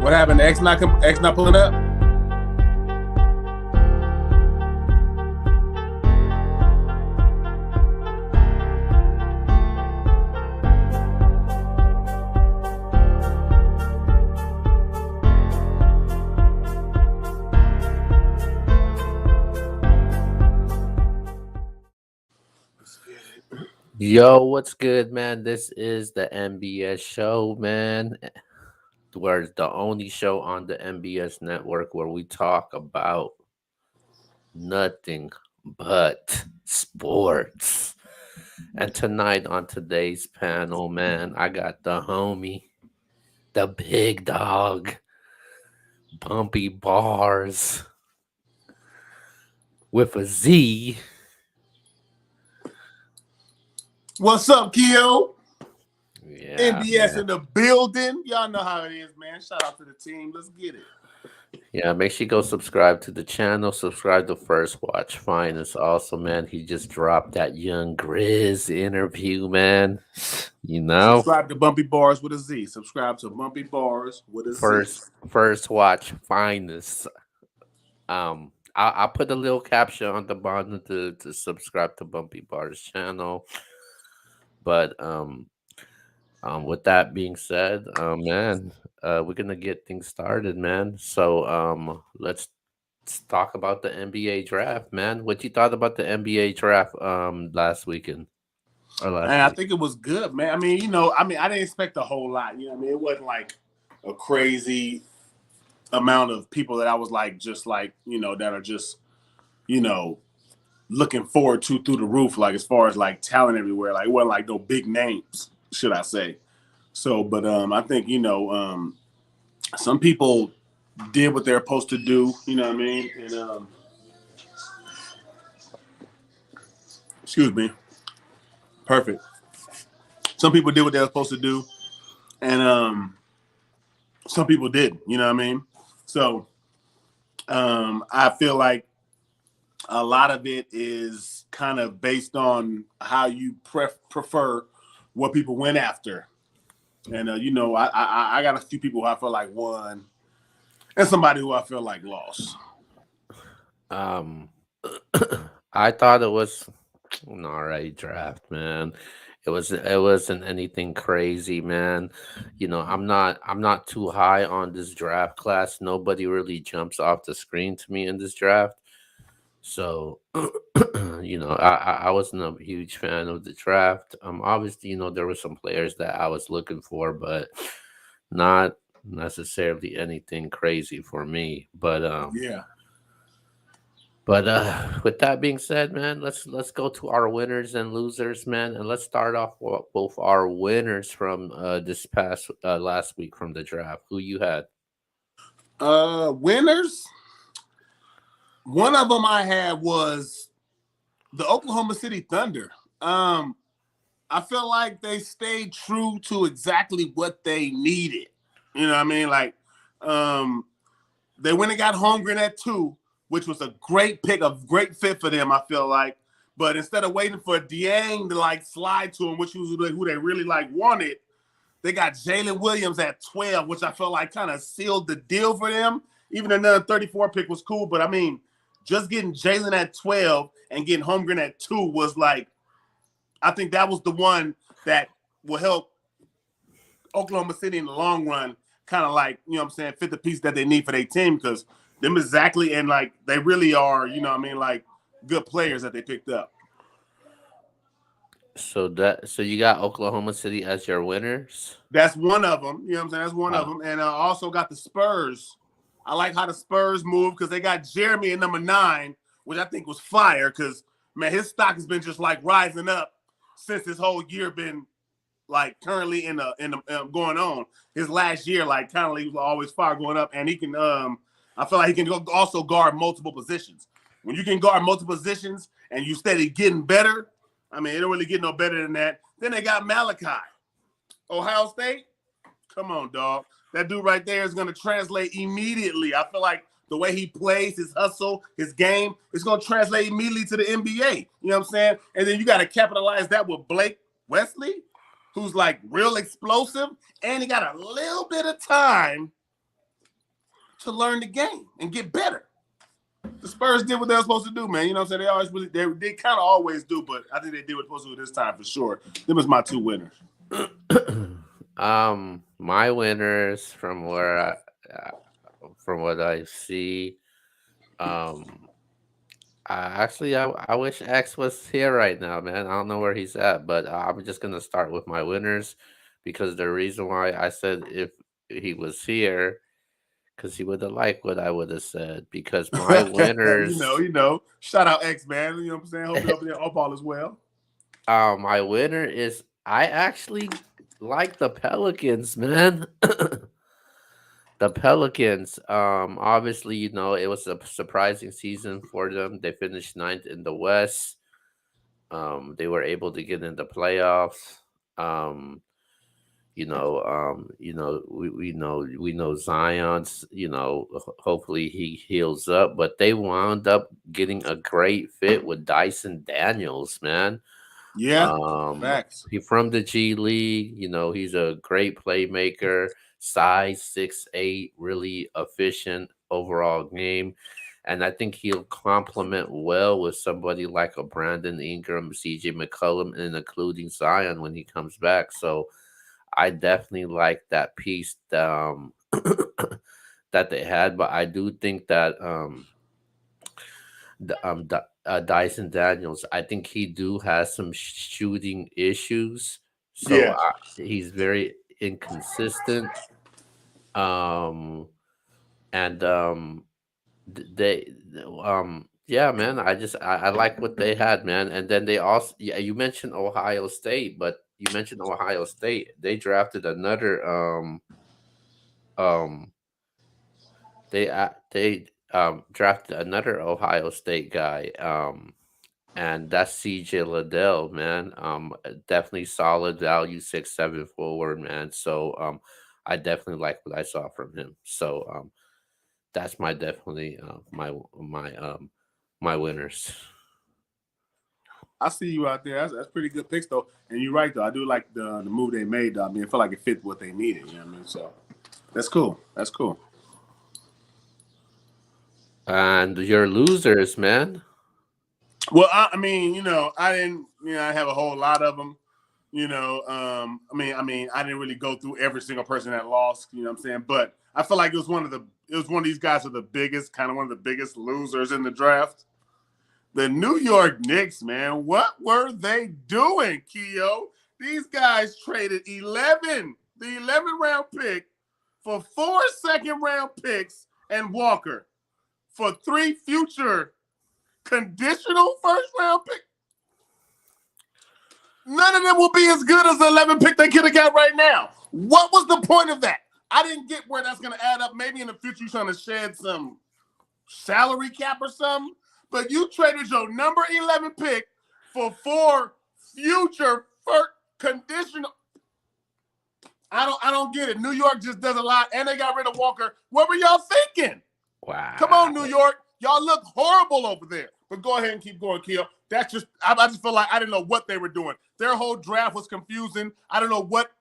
What happened? The X not pulling up? Yo, what's good, man? This is the Nbs Show, man. Where the only show on the Nbs network where we talk about nothing but sports. And tonight on today's panel, man, I got the homie, the big dog, Bumpy Bars with a Z. What's up, Keo? Yeah, Nbs man. in the building. Y'all know how it is, man. Shout out to the team. Let's get it. Yeah, make sure you go subscribe to the channel. Subscribe to First Watch Finest. Also, man, he just dropped that Young Grizz interview, man. You know, Subscribe to Bumpy Bars with a Z. Subscribe to Bumpy Bars with a Z. First Watch Finest. I'll put a little caption on the bottom to subscribe to Bumpy Bars channel. But with that being said, man, we're gonna get things started, man. So let's talk about the NBA draft, man. What you thought about the NBA draft last weekend or last And I week? think it was good, man. I mean, I didn't expect a whole lot. You know what I mean? It wasn't like a crazy amount of people that I was like, just like, that are just, looking forward to through the roof, like as far as like talent everywhere. Like it wasn't like no big names, should I say. So, but I think, some people did what they're supposed to do, you know what I mean? And excuse me. Perfect. Some people did what they were supposed to do, and some people didn't, you know what I mean? So I feel like a lot of it is kind of based on how you prefer what people went after. And, I got a few people who I feel like won and somebody who I feel like lost. I thought it was an alright draft, man. It wasn't anything crazy, man. You know, I'm not too high on this draft class. Nobody really jumps off the screen to me in this draft. So, I wasn't a huge fan of the draft. Obviously, there were some players that I was looking for, but not necessarily anything crazy for me. Yeah. With that being said, man, let's go to our winners and losers, man, and let's start off with both our winners from this past last week from the draft. Who you had? Winners. One of them I had was the Oklahoma City Thunder. I feel like they stayed true to exactly what they needed. You know what I mean? Like, they went and got Holmgren at 2, which was a great pick, a great fit for them, I feel like. But instead of waiting for Dieng to, like, slide to him, which was who they really, like, wanted, they got Jalen Williams at 12, which I felt like kind of sealed the deal for them. Even another 34 pick was cool, but, I mean, just getting Jalen at 12 and getting Holmgren at 2 was like, I think that was the one that will help Oklahoma City in the long run, kind of like, you know what I'm saying, fit the piece that they need for their team, because them exactly, and like they really are, you know what I mean, like good players that they picked up. So you got Oklahoma City as your winners. That's one of them. You know what I'm saying? That's one of them. And I also got the Spurs. I like how the Spurs move because they got Jeremy at number 9, which I think was fire because, man, his stock has been just like rising up since this whole year been like currently in the going on. His last year, like currently was always fire going up, and he can I feel like he can also guard multiple positions. When you can guard multiple positions and you steady getting better, I mean, it don't really get no better than that. Then they got Malachi. Ohio State, come on, dog. That dude right there is going to translate immediately. I feel like the way he plays, his hustle, his game, it's going to translate immediately to the NBA. You know what I'm saying? And then you got to capitalize that with Blake Wesley, who's like real explosive, and he got a little bit of time to learn the game and get better. The Spurs did what they were supposed to do, man. You know what I'm saying? They always they kind of always do, but I think they did what they're supposed to do this time for sure. Them was my two winners. My winners from what I see, um, I wish X was here right now, man. I don't know where he's at, but I'm just gonna start with my winners because the reason why I said if he was here, because he would have liked what I would have said. Because my winners, Shout out X, man. You know what I'm saying? Hope you're up there up all as well. my winner is I actually like the Pelicans, man. The Pelicans, obviously, it was a surprising season for them. They finished ninth in the West. They were able to get in the playoffs. Um, we know Zion's, hopefully he heals up, but they wound up getting a great fit with Dyson Daniels, man. Yeah, facts. He from the G League, he's a great playmaker, size 6'8", really efficient overall game. And I think he'll complement well with somebody like a Brandon Ingram, CJ McCollum, and including Zion when he comes back. So I definitely like that piece that they had, but I do think that Dyson Daniels, I think he do has some shooting issues, so Yeah. he's very inconsistent. Um, and they yeah, man, I like what they had, man. And then they also, yeah, you mentioned Ohio State, but you mentioned Ohio State, they drafted another um they drafted another Ohio State guy, and that's CJ Liddell, man. Definitely solid value, 6'7" forward, man. So I definitely like what I saw from him. So that's my definitely my winners. I see you out there. That's pretty good picks though. And you're right though. I do like the move they made though. I mean, I feel like it fit what they needed. You know what I mean? So that's cool. That's cool. And your losers, man. Well, I mean, I didn't, I have a whole lot of them. I didn't really go through every single person that lost. You know what I'm saying? But I feel like it was one of these guys are the biggest, kind of one of the biggest losers in the draft. The New York Knicks, man. What were they doing, Keo? These guys traded the 11th round pick for 4 second-round picks and Walker for 3 future conditional first-round picks. None of them will be as good as the 11 pick they could have got right now. What was the point of that? I didn't get where that's going to add up. Maybe in the future you're trying to shed some salary cap or something. But you traded your number 11 pick for 4 future first conditional. I don't get it. New York just does a lot, and they got rid of Walker. What were y'all thinking? Wow. Come on, New York. Y'all look horrible over there. But go ahead and keep going, Keo. I just feel like I didn't know what they were doing. Their whole draft was confusing. I don't know what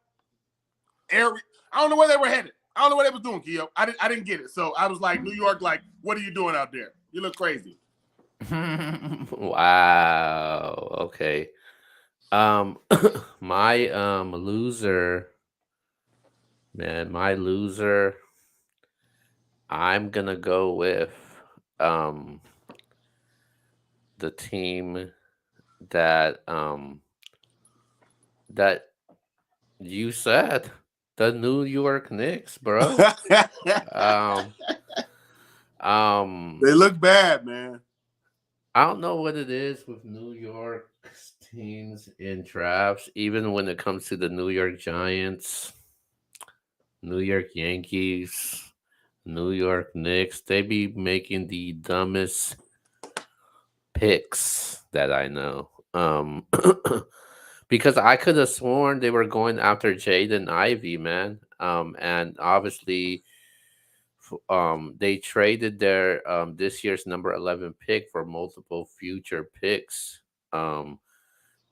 area. I don't know where they were headed. I don't know what they was doing, Keo. I didn't get it. So I was like, New York, like, what are you doing out there? You look crazy. Wow. Okay. My loser, man, my loser, I'm gonna go with the team that that you said, the New York Knicks, bro. um They look bad, man. I don't know what it is with New York teams in drafts, even when it comes to the New York Giants, New York Yankees, New York Knicks. They be making the dumbest picks that I know. Because I could have sworn they were going after Jaden Ivey, man. And obviously, they traded their this year's number 11 pick for multiple future picks. Um,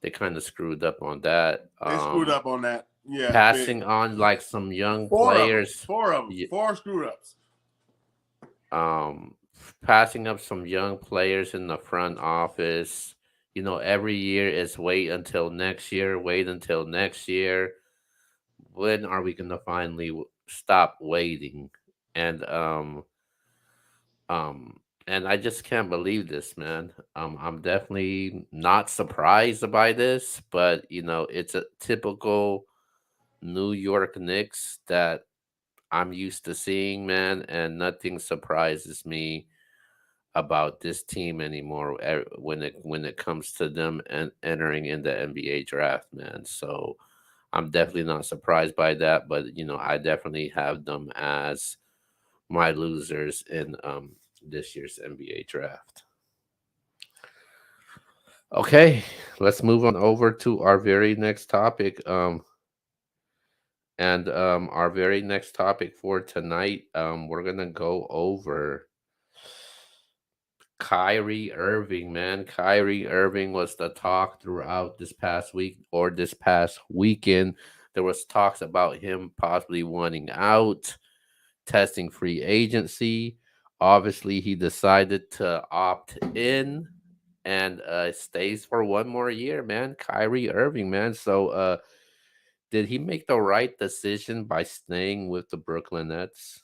they kind of screwed up on that. They screwed up on that. Yeah, Passing on like some young 4 of them. players. 4 of them. 4 screw ups. um, passing up some young players in the front office. Every year is wait until next year, wait until next year. When are we gonna finally stop waiting? And um, and I just can't believe this, man. I'm definitely not surprised by this, but it's a typical New York Knicks that I'm used to seeing, man, and nothing surprises me about this team anymore when it comes to them and entering in the NBA draft, man. So I'm definitely not surprised by that, but I definitely have them as my losers in this year's NBA draft. Okay, let's move on over to our very next topic. And our very next topic for tonight, we're gonna go over Kyrie Irving, man. Kyrie Irving was the talk throughout this past week or this past weekend. There was talks about him possibly wanting out, testing free agency. Obviously, he decided to opt in and stays for one more year, man. Kyrie Irving, man. So, did he make the right decision by staying with the Brooklyn Nets?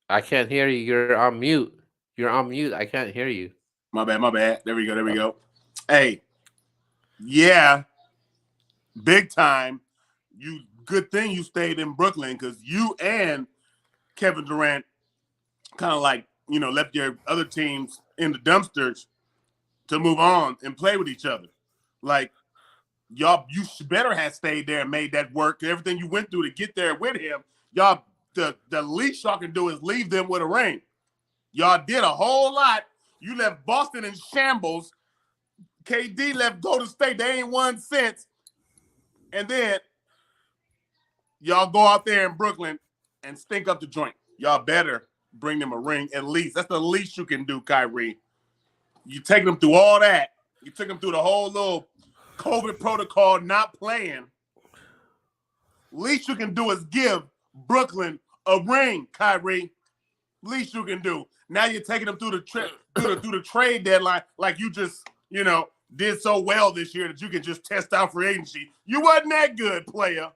I can't hear you. You're on mute. You're on mute. I can't hear you. My bad, my bad. There we go, there we go. Hey, yeah, big time. You good thing you stayed in Brooklyn because you and Kevin Durant kind of like left your other teams in the dumpsters to move on and play with each other. Like y'all, you better have stayed there and made that work. Everything you went through to get there with him, y'all. The least y'all can do is leave them with a ring. Y'all did a whole lot. You left Boston in shambles. KD left Golden State. They ain't won since. And then y'all go out there in Brooklyn and stink up the joint. Y'all better bring them a ring at least. That's the least you can do, Kyrie. You take them through all that. You took them through the whole little COVID protocol, not playing. Least you can do is give Brooklyn a ring, Kyrie. Least you can do. Now you're taking them through the trade deadline like you just did so well this year that you can just test out free agency. You wasn't that good, player.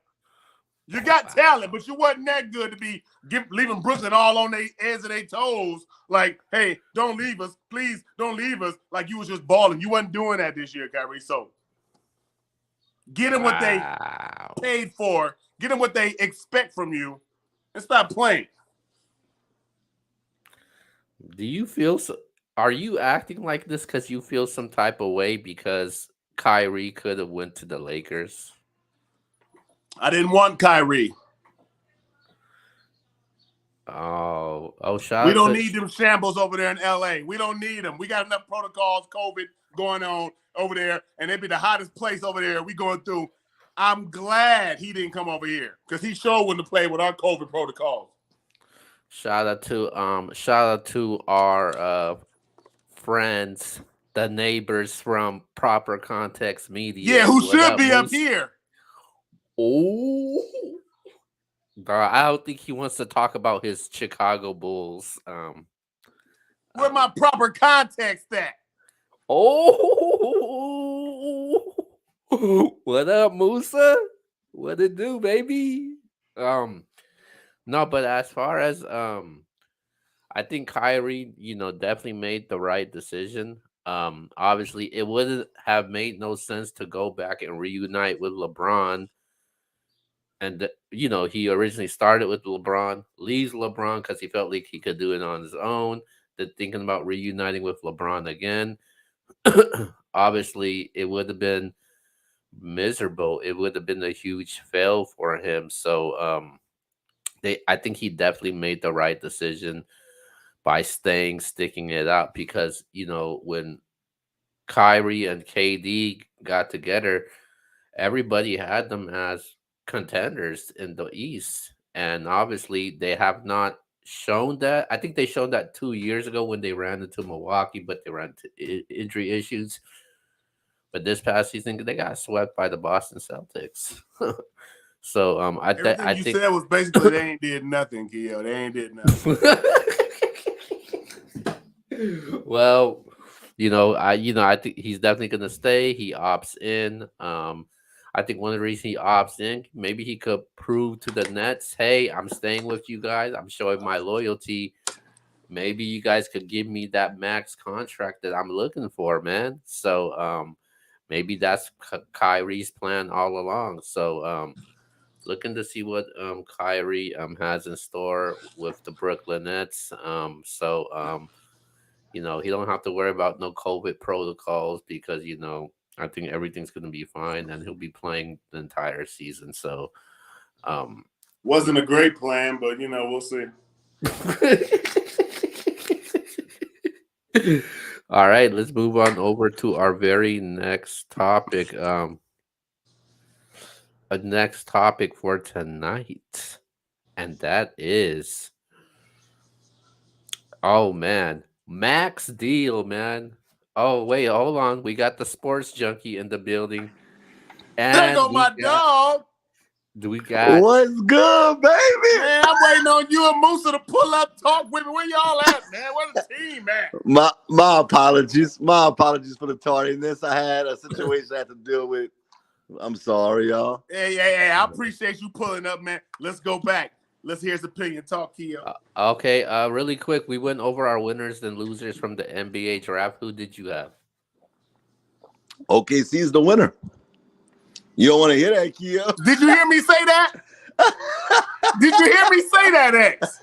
You got talent, but you wasn't that good to be leaving Brooklyn all on their heads and their toes. Like, hey, don't leave us. Please don't leave us. Like you was just balling. You wasn't doing that this year, Kyrie. So get them what they Wow. paid for. Get them what they expect from you and stop playing. Do you feel so? Are you acting like this because you feel some type of way because Kyrie could have went to the Lakers? I didn't want Kyrie. Oh, shout We out don't to need them shambles over there in LA. We don't need them. We got enough protocols, COVID going on over there, and it'd be the hottest place over there we going through. I'm glad he didn't come over here because he sure wouldn't have played with our COVID protocols. shout out to our friends, the neighbors from Proper Context Yeah, Media. who What should up, be up Moose? here? Oh, girl, I don't think he wants to talk about his Chicago Bulls. Where my proper context at? Oh, what up, Musa? What it do, baby? Um, no, but as far as I think Kyrie, definitely made the right decision. Obviously, it wouldn't have made no sense to go back and reunite with LeBron. And he originally started with LeBron, leaves LeBron because he felt like he could do it on his own. Then thinking about reuniting with LeBron again, obviously it would have been miserable. It would have been a huge fail for him. So I think he definitely made the right decision by sticking it out because when Kyrie and KD got together, everybody had them as contenders in the East, and obviously they have not shown that. I think they showed that 2 years ago when they ran into Milwaukee, but they ran into injury issues. but this past season they got swept by the Boston Celtics. So Everything I you think said was basically they ain't did nothing, Keo. They ain't did nothing. well, I think he's definitely gonna stay. He opts in. I think one of the reasons he opts in, maybe he could prove to the Nets, hey, I'm staying with you guys. I'm showing my loyalty. Maybe you guys could give me that max contract that I'm looking for, man. So maybe that's Kyrie's plan all along. So looking to see what Kyrie has in store with the Brooklyn Nets. He don't have to worry about no COVID protocols because I think everything's gonna be fine and he'll be playing the entire season. So um Wasn't a great plan, but we'll see. All right, let's move on over to our very next topic. A next topic for tonight, and that is, oh man, Max Deal, man. Oh wait, hold on. We got the sports junkie in the building, There and go my dog. we got What's good, baby? Man, I'm waiting on you and Musa to pull up, talk with me. Where y'all at, man? Where the team at? My apologies. My apologies for the tardiness. I had a situation I had to deal with. I'm sorry, y'all. Hey, I appreciate you pulling up, man. Let's go back. Let's hear his opinion. Talk, Keo. Okay. Really quick, we went over our winners and losers from the NBA draft. Who did you have? OKC is the winner. You don't want to hear that, Keo? Did you hear me say that? Did you hear me say that, X?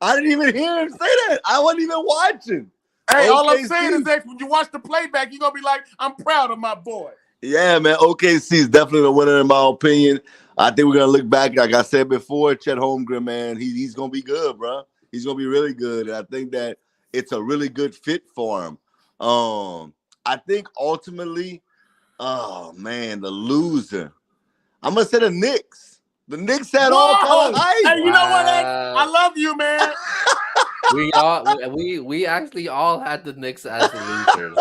I didn't even hear him say that. I wasn't even watching. Hey, all I'm OKC. saying is that when you watch the playback, you're going to be like, I'm proud of my boy. Yeah, man. OKC is definitely the winner in my opinion. I think we're gonna look back, like I said before, Chet Holmgren, man. He's gonna be good, bro. He's gonna be really good, and I think that it's a really good fit for him. I think ultimately, oh man, the loser. I'm gonna say the Knicks. The Knicks had all kind of hype. Hey, you know what, X? I love you, man. we actually all had the Knicks as the losers.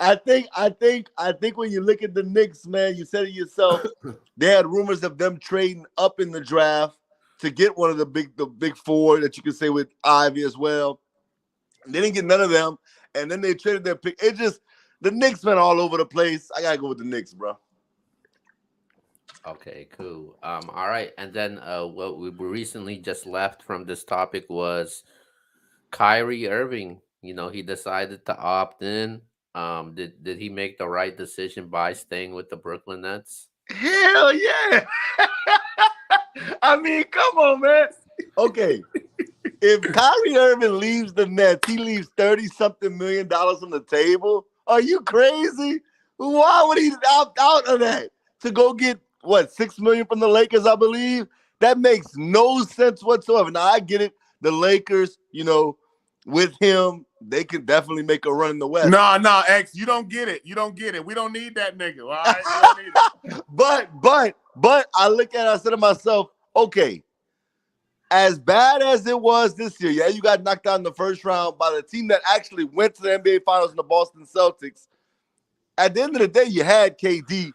I think when you look at the Knicks, man, you said it yourself. They had rumors of them trading up in the draft to get one of the big four that you could say with Ivy as well. They didn't get none of them, and then they traded their pick. The Knicks went all over the place. I gotta go with the Knicks, bro. Okay, cool. All right, and then what we recently just left from this topic was Kyrie Irving. He decided to opt in. Did he make the right decision by staying with the Brooklyn Nets? Hell yeah! I mean, come on, man. Okay, if Kyrie Irving leaves the Nets, he leaves $30-something million on the table. Are you crazy? Why would he opt out of that to go get what, $6 million from the Lakers? I believe that makes no sense whatsoever. Now I get it. The Lakers, with him, they could definitely make a run in the West. No, X, you don't get it. You don't get it. We don't need that nigga. All right, we don't need it. But I look at it, I said to myself, okay, as bad as it was this year, yeah, you got knocked out in the first round by the team that actually went to the NBA Finals in the Boston Celtics. At the end of the day, you had KD.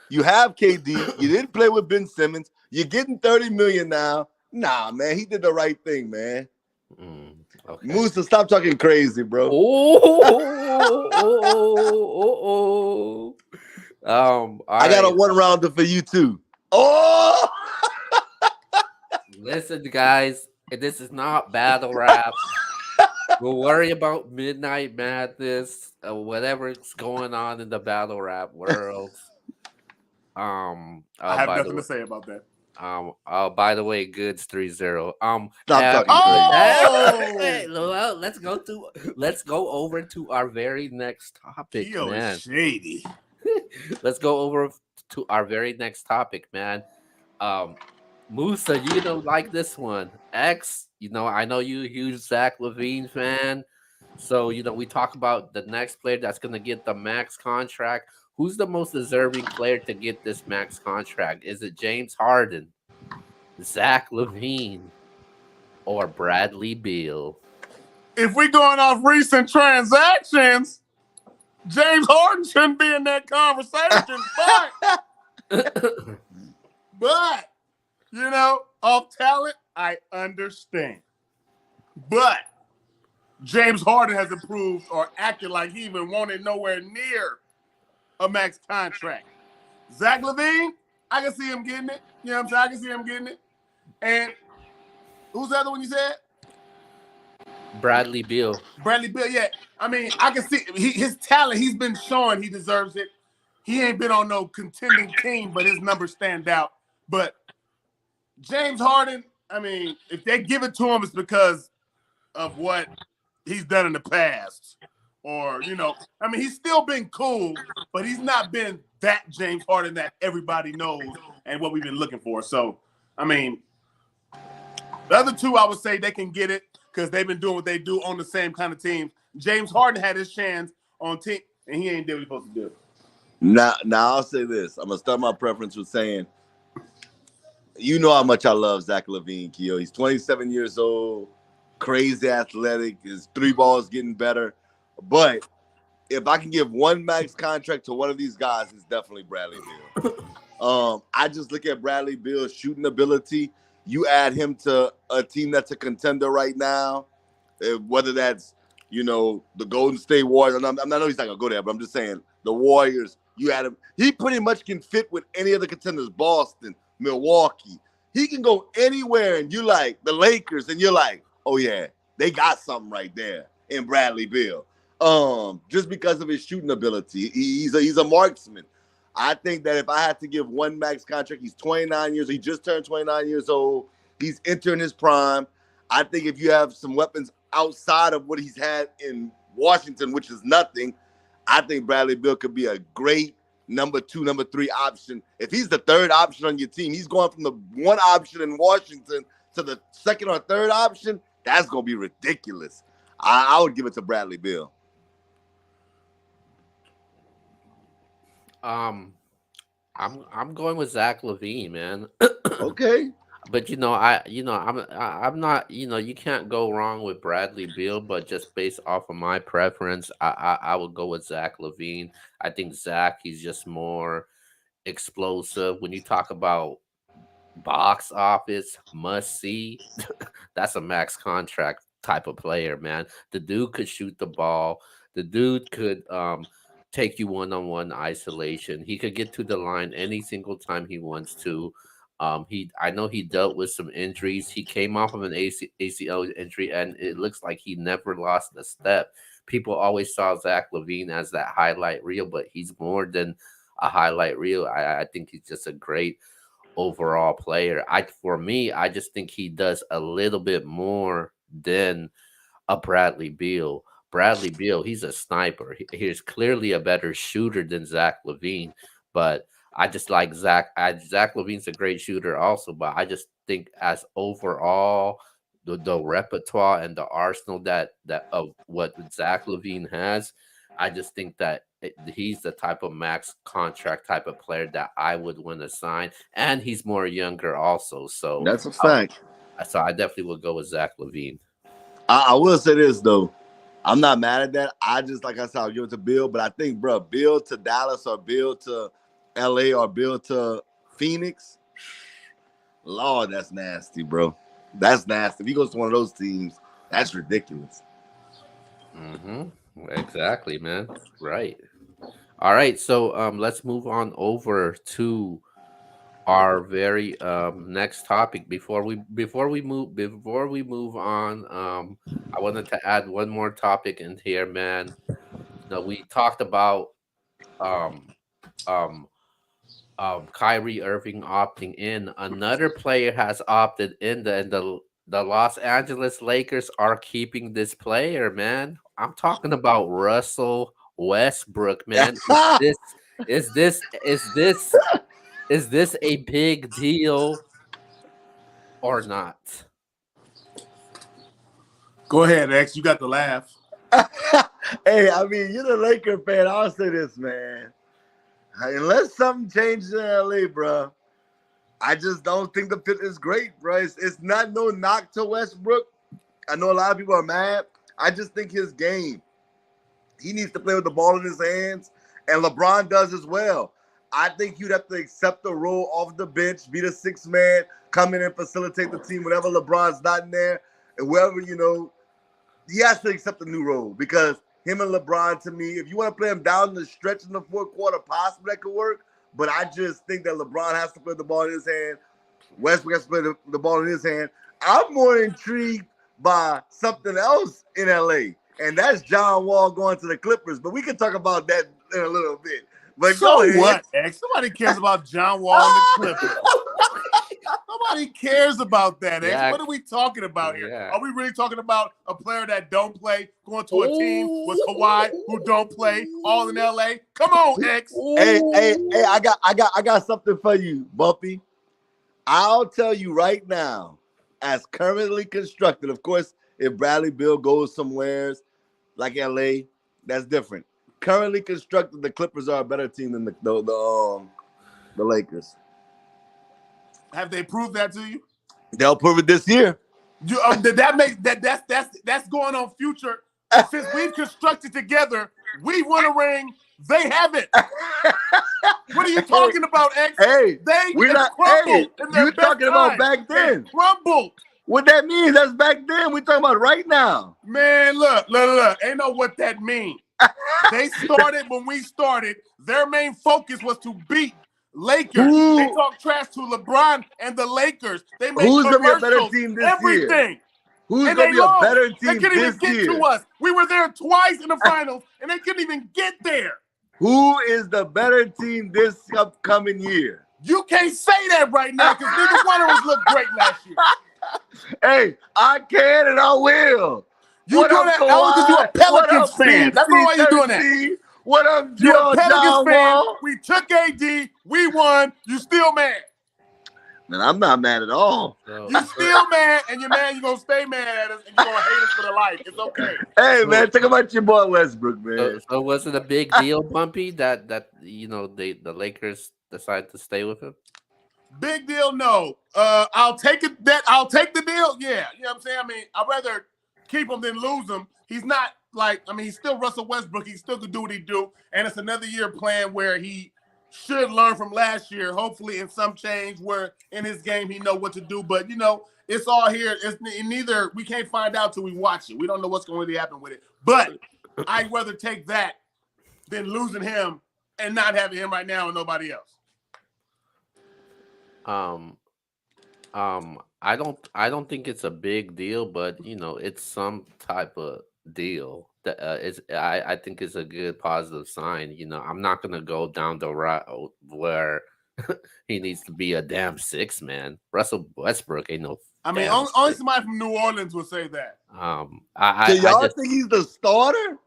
You have KD. You didn't play with Ben Simmons. You're getting $30 million now. Nah, man, he did the right thing, man. Okay. Musa, stop talking crazy, bro. I got a one-rounder for you, too. Oh! Listen, guys, this is not battle rap. We'll worry about Midnight Madness, whatever's going on in the battle rap world. I have nothing to say about that. By the way, Goods 3-0. Stop talking crazy. Well, let's go over to our very next topic, man. Is shady. Let's go over to our very next topic, man. Musa, you don't like this one. X, I know you're a huge Zach Lavine fan. So, we talk about the next player that's going to get the max contract. Who's the most deserving player to get this max contract? Is it James Harden, Zach Lavine, or Bradley Beal? If we're going off recent transactions, James Harden shouldn't be in that conversation, but you know, off talent, I understand. But James Harden has improved or acted like he even wanted nowhere near a max contract. Zach Lavine, I can see him getting it. You know what I'm saying? I can see him getting it. And who's the other one you said? Bradley Beal. Bradley Beal, yeah. I mean, I can see his talent. He's been showing he deserves it. He ain't been on no contending team, but his numbers stand out. But James Harden, I mean, if they give it to him, it's because of what he's done in the past. Or, you know, I mean, he's still been cool, but he's not been that James Harden that everybody knows and what we've been looking for. So, I mean, the other two, I would say they can get it because they've been doing what they do on the same kind of teams. James Harden had his chance on team, and he ain't did what he's supposed to do. Now I'll say this. I'm gonna start my preference with saying, you know how much I love Zach Lavine, Keo. He's 27 years old, crazy athletic. His three balls getting better. But if I can give one max contract to one of these guys, it's definitely Bradley Beal. I just look at Bradley Beal's shooting ability. You add him to a team that's a contender right now, whether that's, you know, the Golden State Warriors. I know he's not going to go there, but I'm just saying the Warriors, you add him. He pretty much can fit with any of the contenders, Boston, Milwaukee. He can go anywhere, and you like the Lakers, and you're like, oh, yeah, they got something right there in Bradley Beal. Just because of his shooting ability. He's a marksman. I think that if I had to give one max contract, he's 29 years. He just turned 29 years old. He's entering his prime. I think if you have some weapons outside of what he's had in Washington, which is nothing, I think Bradley Beal could be a great number 2, number 3 option. If he's the third option on your team, he's going from the one option in Washington to the second or third option. That's going to be ridiculous. I would give it to Bradley Beal. I'm going with Zach Lavine, man. Okay. But I'm not, you can't go wrong with Bradley Beal, but just based off of my preference, I would go with Zach Lavine. I think Zach, he's just more explosive. When you talk about box office must see, that's a max contract type of player, man. The dude could shoot the ball. The dude could take you one-on-one isolation. He could get to the line any single time he wants to. I know he dealt with some injuries. He came off of an ACL injury, and it looks like he never lost a step. People always saw Zach Lavine as that highlight reel, but he's more than a highlight reel. I think he's just a great overall player. For me, I just think he does a little bit more than a Bradley Beal. Bradley Beal, he's a sniper. He's clearly a better shooter than Zach Lavine, but I just like Zach. Zach Lavine's a great shooter also, but I just think as overall the repertoire and the arsenal that of what Zach Lavine has, I just think that he's the type of max contract type of player that I would want to sign, and he's more younger also. So that's a fact. So I definitely would go with Zach Lavine. I will say this though. I'm not mad at that. I just, like I said, I'll give it to Bill, but I think, bro, Bill to Dallas or Bill to LA or Bill to Phoenix, Lord, that's nasty, bro. That's nasty. If he goes to one of those teams, that's ridiculous. Mm-hmm. Exactly, man. Right. All right. So let's move on over to our very next topic. Before we move on, I wanted to add one more topic in here, man. We talked about um Kyrie Irving opting in. Another player has opted in. The Los Angeles Lakers are keeping this player, man. I'm talking about Russell Westbrook, man. Is this a big deal or not? Go ahead, X. You got the laugh. Hey, I mean, you're the Laker fan. I'll say this, man. Unless something changes in LA, bro, I just don't think the fit is great, bro. It's not no knock to Westbrook. I know a lot of people are mad. I just think his game He needs to play with the ball in his hands, and LeBron does as well. I think you'd have to accept the role off the bench, be the sixth man, come in and facilitate the team whenever LeBron's not in there, and wherever, he has to accept a new role because him and LeBron, to me, if you want to play him down the stretch in the fourth quarter, possibly that could work, but I just think that LeBron has to play the ball in his hand. Westbrook has to play the ball in his hand. I'm more intrigued by something else in LA, and that's John Wall going to the Clippers. But we can talk about that in a little bit. But so what, X? Nobody cares about John Wall and the Clippers. Nobody cares about that, X. Yeah. What are we talking about here? Yeah. Are we really talking about a player that don't play going to a team with Kawhi who don't play all in LA? Come on, X. Hey, I got something for you, Bumpy. I'll tell you right now, as currently constructed, of course, if Bradley Beal goes somewhere like LA, that's different. Currently constructed, the Clippers are a better team than the Lakers. Have they proved that to you? They'll prove it this year. Did that make that's going on future? Since we've constructed together, we won a ring. They haven't. What are you talking about, X? Hey, we're not. Hey, you talking about back then? They crumbled. What that means? That's back then. We're talking about right now. Man, look. Ain't know what that means. They started when we started. Their main focus was to beat Lakers. They talk trash to LeBron and the Lakers. They make who's commercials. Gonna be a better team this everything. Year? Who's going to be a better team this year? They couldn't even get to us. We were there twice in the finals, and they couldn't even get there. Who is the better team this upcoming year? You can't say that right now because neither one of us looked great last year. Hey, I can and I will. You doing that because you're a Pelicans fan. That's why you're doing that. What up, Joe? You're a Pelicans fan. Wall? We took AD. We won. You still mad. Man, I'm not mad at all. You still mad, and you're mad. You're going to stay mad at us, and you're going to hate us for the life. It's okay. Hey, man, talk about your boy Westbrook, man. So was it a big deal, Bumpy, that the Lakers decided to stay with him? Big deal, no. I'll take it. I'll take the deal. Yeah, you know what I'm saying. I mean, I'd rather keep him than lose him. He's not he's still Russell Westbrook. He still could do what he do, and it's another year plan where he should learn from last year. Hopefully, in some change where in his game he know what to do. But it's all here. It's neither we can't find out till we watch it. We don't know what's going to really happen with it. But I'd rather take that than losing him and not having him right now and nobody else. I don't think it's a big deal, but it's some type of deal that I think it's a good positive sign. I'm not gonna go down the route where he needs to be a damn six man. Russell Westbrook ain't no. I mean, only somebody from New Orleans would say that. So y'all think he's the starter?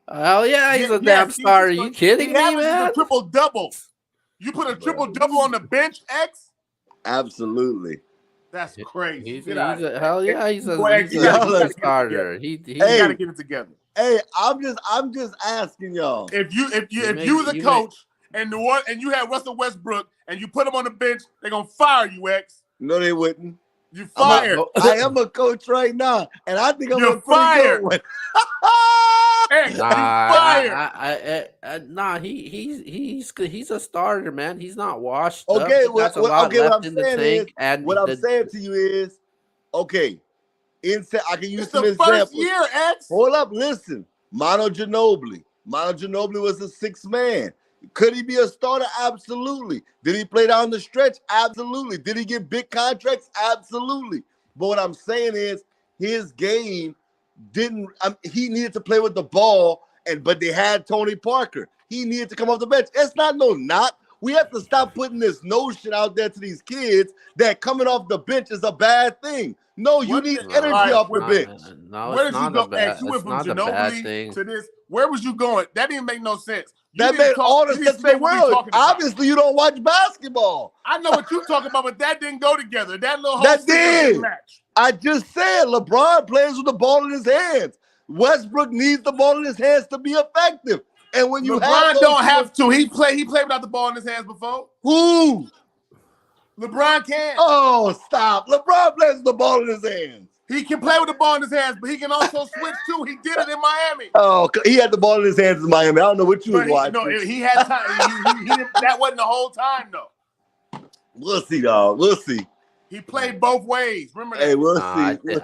Hell yeah, he's a damn starter. Are you kidding me, man? A triple double. You put a triple double on the bench, X? Absolutely. That's crazy. Hell yeah, he's a starter. He gotta get it together. Hey, I'm just asking y'all. If you the coach and you have Russell Westbrook and you put him on the bench, they're gonna fire you, X. No, they wouldn't. You fired. I am a coach right now, and I think I'm You're a pretty good one. X, fired. He's a starter, man. He's not washed. Okay, up. what I'm saying to you is, okay, I can use some examples. First year, X. Hold up, listen. Manu Ginobili was a sixth man. Could he be a starter? Absolutely. Did he play down the stretch? Absolutely. Did he get big contracts? Absolutely. But what I'm saying is his game he needed to play with the ball, but they had Tony Parker. He needed to come off the bench. It's not no knock. We have to stop putting this notion out there to these kids that coming off the bench is a bad thing. No, you need energy off the bench. Where did you go? X, you went from Ginobili to this. Where was you going? That didn't make no sense. That made all the sense in the world. Obviously, you don't watch basketball. I know what you're talking about, but that didn't go together. That little whole that did. Match. I just said LeBron plays with the ball in his hands. Westbrook needs the ball in his hands to be effective. And when you LeBron don't have to. He played without the ball in his hands before. Who? LeBron can. Oh, stop. LeBron plays with the ball in his hands. He can play with the ball in his hands, but he can also switch too. He did it in Miami. Oh, he had the ball in his hands in Miami. I don't know what you was But watching. no, he had time. He didn't, that wasn't the whole time though. We'll see, dog. We'll see. He played both ways. Remember that? Hey, we'll see.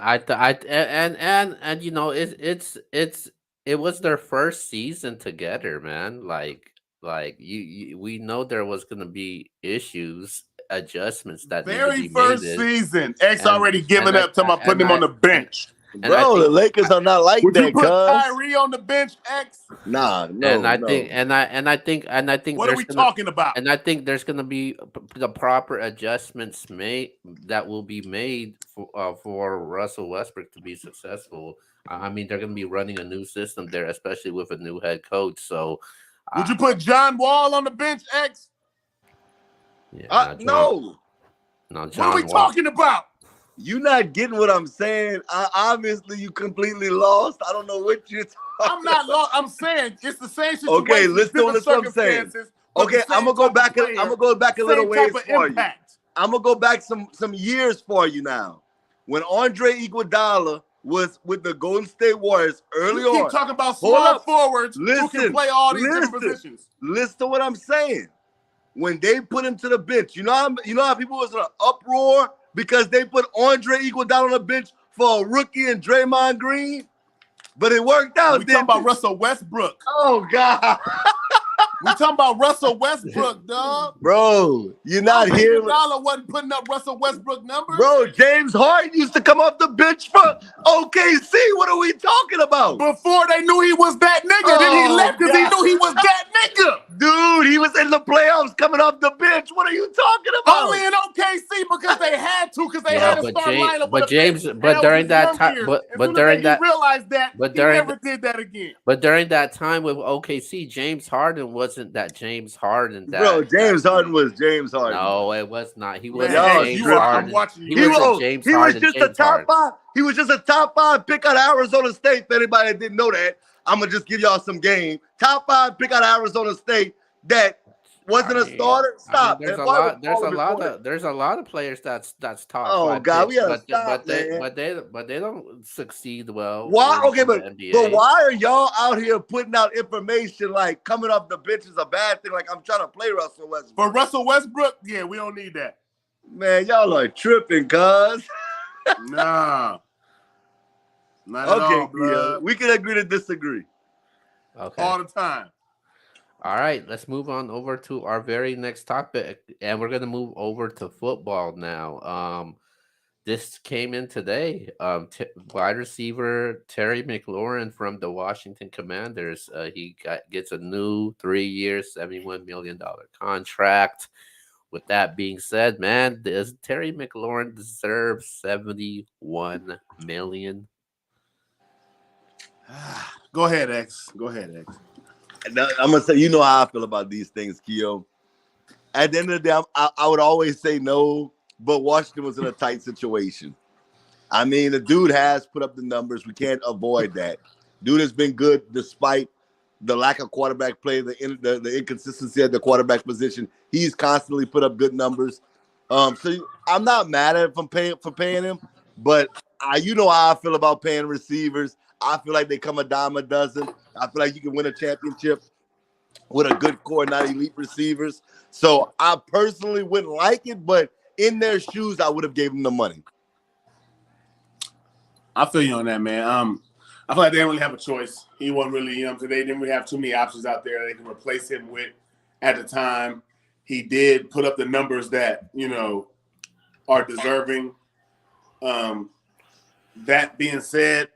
And you know, it was their first season together, man. Like we know there was gonna be issues, adjustments that need to Very be first made. season. X And- already giving and I- up, talking about putting him on the bench. And I Bro, the think- Lakers are not like Would that, you put cuz. Kyrie on the bench, X? Nah, no, and I no. think and I think What are we talking about? And I think there's going to be the proper adjustments made that will be made for Russell Westbrook to be successful. I mean, they're going to be running a new system there, especially with a new head coach. So, Would you put John Wall on the bench, X? yeah, No. no, What John are we Wall. talking about? You not getting what I'm saying. Obviously, you completely lost. I don't know what you're talking I'm not lost. I'm saying it's the same situation. Okay, listen to different what I'm saying. circumstances, but Okay, the same I'm gonna go type of back. player, I'm gonna go back a little same ways type of for impact. you. I'm gonna go back some years for you now. When Andre Iguodala was with the Golden State Warriors early You keep on, talking about Hold small up. forwards who Listen, can play all these listen. different positions. listen to what I'm saying. When they put him to the bench, you know how people was in an uproar because they put Andre Iguodala on the bench for a rookie and Draymond Green, but it worked out. We talking about Russell Westbrook. Oh God, We talking about Russell Westbrook, dog. bro, you're not here. Iguodala wasn't putting up Russell Westbrook numbers. Bro, James Harden used to come off the bench for OKC. What are we talking about? Before they knew he was that nigga, then he Oh, left because he God. knew he was that nigga. Dude, he was in the playoffs coming off the bench. What are you talking about? Only in OKC because they had to, because they Yeah, had a but star James- lineup. but with a James- bench, but and during was that young time- years. but- As but soon as during he that- realized that, but he during never did that again. But during that time with OKC, James Harden wasn't that James Harden. Bro, James Harden was James Harden. No, it was not. He was Man, Yo, James you are- I'm Harden. watching you. He was was a James he Harden. was just James a top Harden. five. He was just a top five pick out of Arizona State. For anybody that didn't know that, I'm gonna just give y'all some game. Top five pick out of Arizona State that wasn't a starter. Stop. There's That a boy lot. was balling before that. There's a lot of players that's top. Oh, five God, we picks, gotta stop, man. but they don't succeed well. Why? Okay, in the but NBA. why are y'all out here putting out information like coming off the bench is a bad thing? Like I'm trying to play Russell Westbrook. For Russell Westbrook, yeah, we don't need that. Man, y'all are tripping, cuz. Nah. Not at Okay, all, blood. yeah, we can agree to disagree. Okay. All the time. All right, let's move on over to our very next topic, and we're gonna move over to football now. This came in today. Wide receiver Terry Mclaurin from the Washington Commanders. He gets a new 3-year, $71 million contract. With that being said, man, does Terry Mclaurin deserve $71 million? Go ahead, X. Go ahead, X. Now, I'm gonna say, you know how I feel about these things, Keo. At the end of the day, I would always say no, but Washington was in a tight situation. I mean, the dude has put up the numbers. We can't avoid that. Dude has been good despite the lack of quarterback play, the inconsistency at the quarterback position. He's constantly put up good numbers. So I'm not mad at him for paying him, but you know how I feel about paying receivers. I feel like they come a dime a dozen. I feel like you can win a championship with a good core, not elite receivers. So I personally wouldn't like it, but in their shoes, I would have gave them the money. I feel you on that, man. I feel like they didn't really have a choice. He wasn't really, so they didn't really have too many options out there they can replace him with at the time. He did put up the numbers that, are deserving. That being said,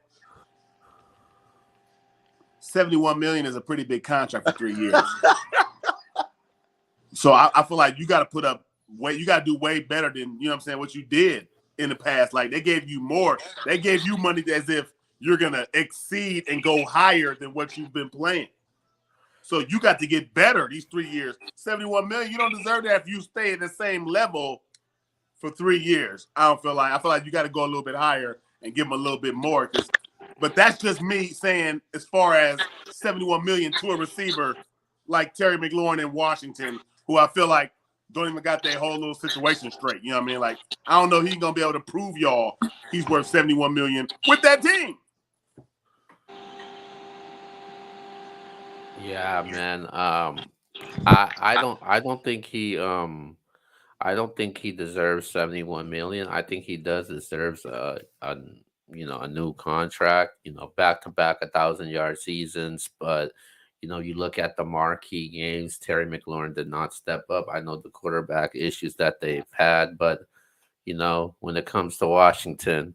$71 million is a pretty big contract for 3 years. So I feel like you got to put up you got to do way better than, what you did in the past. Like they gave you more. They gave you money as if you're going to exceed and go higher than what you've been playing. So you got to get better these 3 years. $71 million, you don't deserve that if you stay at the same level for 3 years. I feel like you got to go a little bit higher and give them a little bit more. But that's just me saying as far as $71 million to a receiver like Terry McLaurin in Washington, who I feel like don't even got their whole little situation straight. You know what I mean? Like, I don't know if he's gonna be able to prove y'all he's worth $71 million with that team. Yeah, man. I don't think he deserves 71 million. I think he does deserves a new contract, back to back 1,000-yard seasons. But you look at the marquee games, Terry McLaurin did not step up. I know the quarterback issues that they've had, but when it comes to Washington,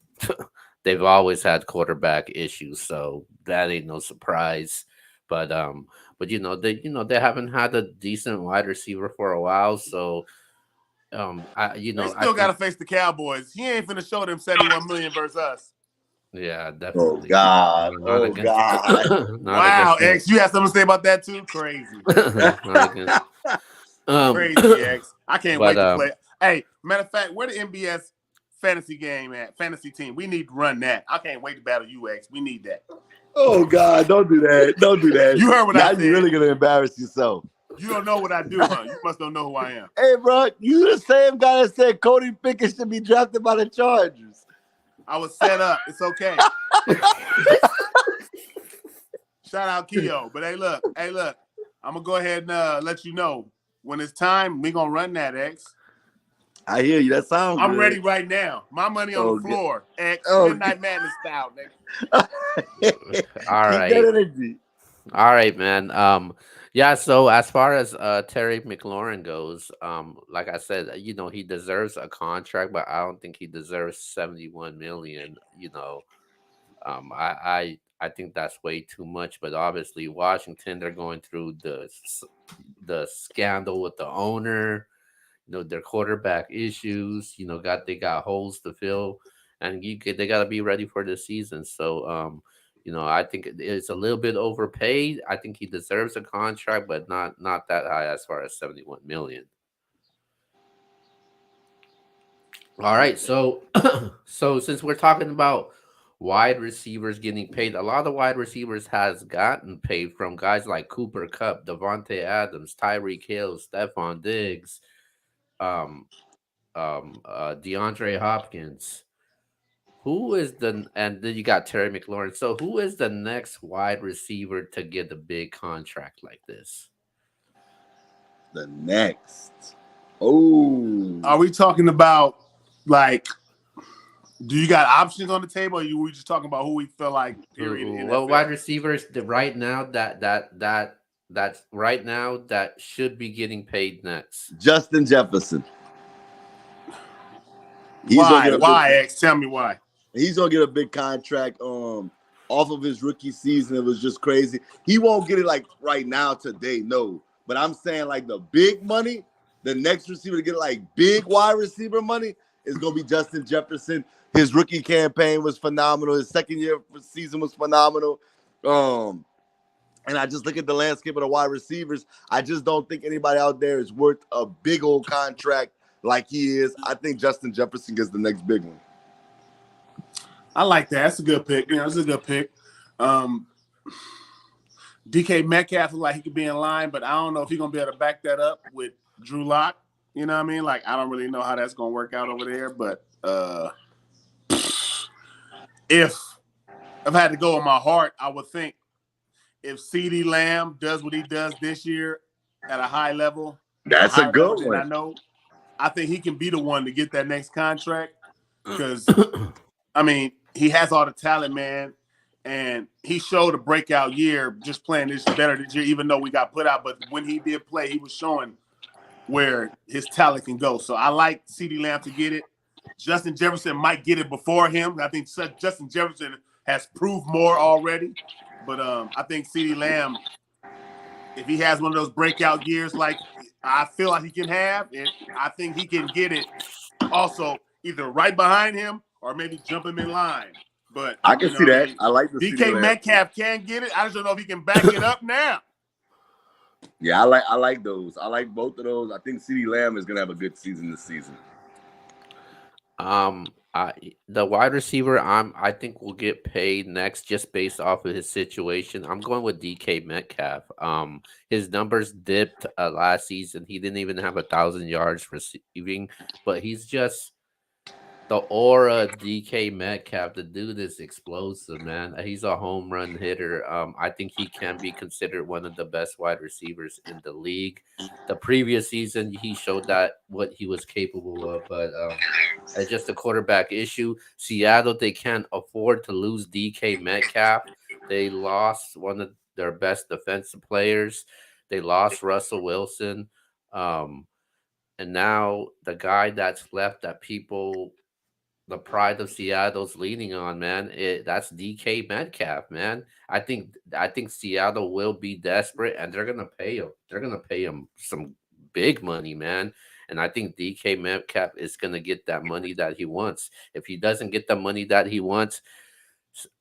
they've always had quarterback issues, so that ain't no surprise. But they haven't had a decent wide receiver for a while, so They I still got to think, face the Cowboys. He ain't finna show them 71 million versus us. yeah, Oh definitely. God. Not Oh against, God. not Wow, against, X, you have something to say about that too? Crazy. not against. Crazy, X. I can't But wait to play. Hey, matter of fact, where the NBS fantasy game at? Fantasy team. We need to run that. I can't wait to battle you, X. We need that. Oh God. Don't do that. Don't do that. You heard what now I said. you're really gonna embarrass yourself. You don't know what I do, huh? You must don't know who I am. Hey, bro, you the same guy that said Cody Pickett should be drafted by the Chargers. I was set up. It's okay. Shout out Keo. But hey, look. I'm gonna go ahead and let you know when it's time. We gonna run that, X. I hear you. That sounds I'm good. ready right now. My money on the floor. X. Oh, Midnight Madness style, nigga. All Keep right. that energy. All right, man. Yeah. So as far as Terry McLaurin goes, like I said, he deserves a contract, but I don't think he deserves 71 million. I think that's way too much. But obviously, Washington, they're going through the scandal with the owner. Their quarterback issues. They got holes to fill, and they got to be ready for the season. So, I think it's a little bit overpaid. I think he deserves a contract, but not that high as far as 71 million. All right, so so since we're talking about wide receivers getting paid, a lot of wide receivers has gotten paid from guys like Cooper Cup, Devontae Adams, Tyreek Hill, Stephon Diggs, um, DeAndre Hopkins. And then you got Terry McLaurin. So who is the next wide receiver to get a big contract like this? The next. Oh. Are we talking about like? Do you got options on the table? Or we just talking about who we feel like? Period. In Well, NFL? wide receivers right now that's right now that should be getting paid next. Justin Jefferson. Why, X? Tell me why. He's gonna get a big contract off of his rookie season. It was just crazy. He won't get it like right now today, no. But I'm saying like the big money, the next receiver to get like big wide receiver money is gonna be Justin Jefferson. His rookie campaign was phenomenal. His second year season was phenomenal. And I just look at the landscape of the wide receivers. I just don't think anybody out there is worth a big old contract like he is. I think Justin Jefferson gets the next big one. I like that. That's a good pick. That's a good pick. DK Metcalf looks like he could be in line, but I don't know if he's gonna be able to back that up with Drew Lock. You know what I mean? Like, I don't really know how that's gonna work out over there. But if I had to go with my heart, I would think if CeeDee Lamb does what he does this year at a high level, that's a good one. I know. I think he can be the one to get that next contract because, I mean, he has all the talent, man, and he showed a breakout year just playing this better this year, even though we got put out. But when he did play, he was showing where his talent can go. So I like CeeDee Lamb to get it. Justin Jefferson might get it before him. I think Justin Jefferson has proved more already. But I think CeeDee Lamb, if he has one of those breakout years like I feel like he can have, and I think he can get it also either right behind him or maybe jump him in line. But I can see that. I like the DK Metcalf can get it. I just don't know if he can back it up now. Yeah, I like those. I like both of those. I think CeeDee Lamb is gonna have a good season this season. I the wide receiver I think will get paid next just based off of his situation. I'm going with DK Metcalf. His numbers dipped last season. He didn't even have 1,000 yards receiving, but he's just the aura of DK Metcalf. The dude is explosive, man. He's a home run hitter. I think he can be considered one of the best wide receivers in the league. The previous season, he showed that what he was capable of, but it's just a quarterback issue. Seattle, they can't afford to lose DK Metcalf. They lost one of their best defensive players. They lost Russell Wilson. Um, and now the guy that's left that people the pride of Seattle's leaning on, man. That's DK Metcalf, man. I think Seattle will be desperate and they're gonna pay him. They're gonna pay him some big money, man. And I think DK Metcalf is gonna get that money that he wants. If he doesn't get the money that he wants,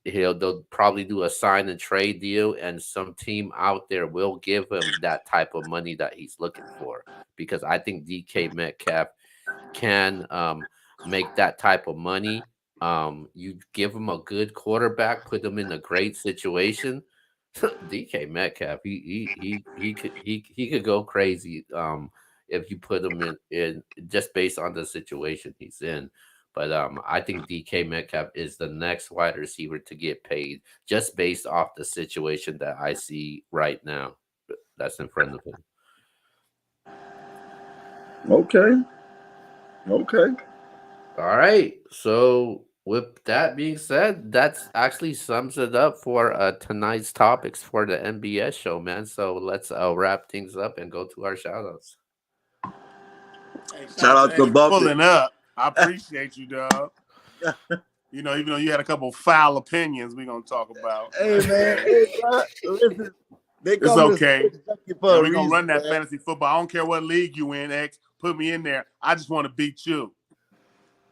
they'll probably do a sign and trade deal, and some team out there will give him that type of money that he's looking for. Because I think DK Metcalf can make that type of money. You give him a good quarterback, put him in a great situation. DK Metcalf, he could go crazy if you put him in just based on the situation he's in. But I think DK Metcalf is the next wide receiver to get paid just based off the situation that I see right now that's in front of him. Okay. Okay. All right. So with that being said, that's actually sums it up for tonight's topics for the NBS show, man. So let's wrap things up and go to our shout outs. Hey, Shout out to for Bumpy. pulling up. I appreciate you, dog. You know, even though you had a couple foul opinions, we're gonna talk about. Hey man, hey, bro, listen, they It's call me okay. the for Yeah, a we're reason, gonna run that man. fantasy football. I don't care what league you in, X. Put me in there. I just want to beat you.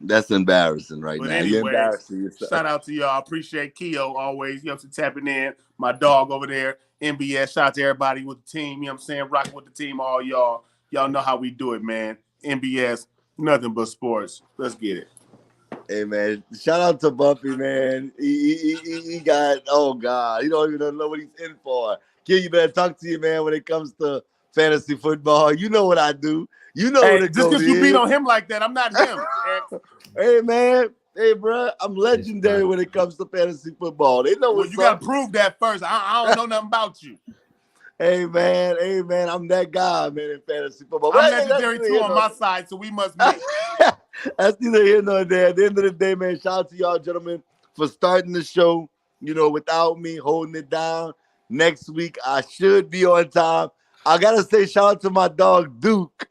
That's embarrassing right But now. You're anyways, embarrassing yourself. shout out to y'all. I appreciate Keo always, you know, tapping in. My dog over there, NBS. Shout out to everybody with the team, you know what I'm saying? Rocking with the team, all y'all. Y'all know how we do it, man. NBS, nothing but sports. Let's get it. Hey man, shout out to Bumpy, man. He got, oh God, he don't even know what he's in for. Kid, you better talk to you, man, when it comes to fantasy football. You know what I do. You know what Hey, it just goes because you beat in. on him like that, I'm not him. X. Hey man, hey bro, I'm legendary when it comes to fantasy football. They know Well, what's you got up. to prove that first. I don't know nothing about you. Hey man, I'm that guy, man, in fantasy football. I'm But hey, legendary too on my side, so we must meet. That's neither here nor there. At the end of the day, man, shout out to y'all gentlemen for starting the show, you know, without me holding it down. Next week, I should be on time. I got to say shout out to my dog, Duke.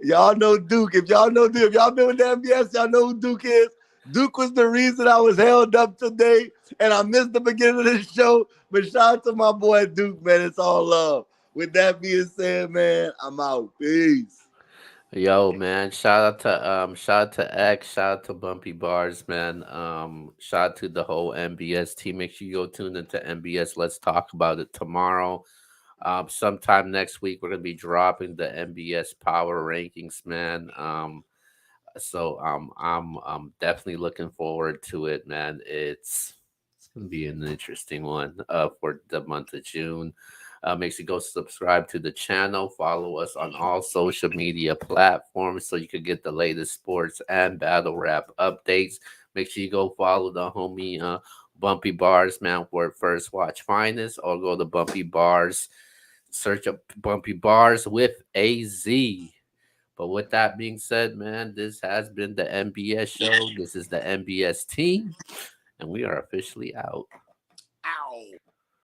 Y'all know Duke. If y'all know Duke, if y'all been with the MBS, y'all know who Duke is. Duke was the reason I was held up today, and I missed the beginning of the show. But shout out to my boy Duke, man. It's all love. With that being said, man, I'm out. Peace. Yo, man, shout out to X, shout out to Bumpy Bars, man. Shout out to the whole MBS team. Make sure you go tune into MBS. Let's talk about it tomorrow. Sometime next week we're gonna be dropping the MBS power rankings, man. I'm definitely looking forward to it, man. It's gonna be an interesting one for the month of June. Make sure you go subscribe to the channel, follow us on all social media platforms so you can get the latest sports and battle rap updates. Make sure you go follow the homie Bumpy Bars, man, for First Watch Finest, or go to Bumpy Bars, search up Bumpy Bars with a Z. But with that being said, man, this has been the NBS show. This is the NBS team, and we are officially out. Ow.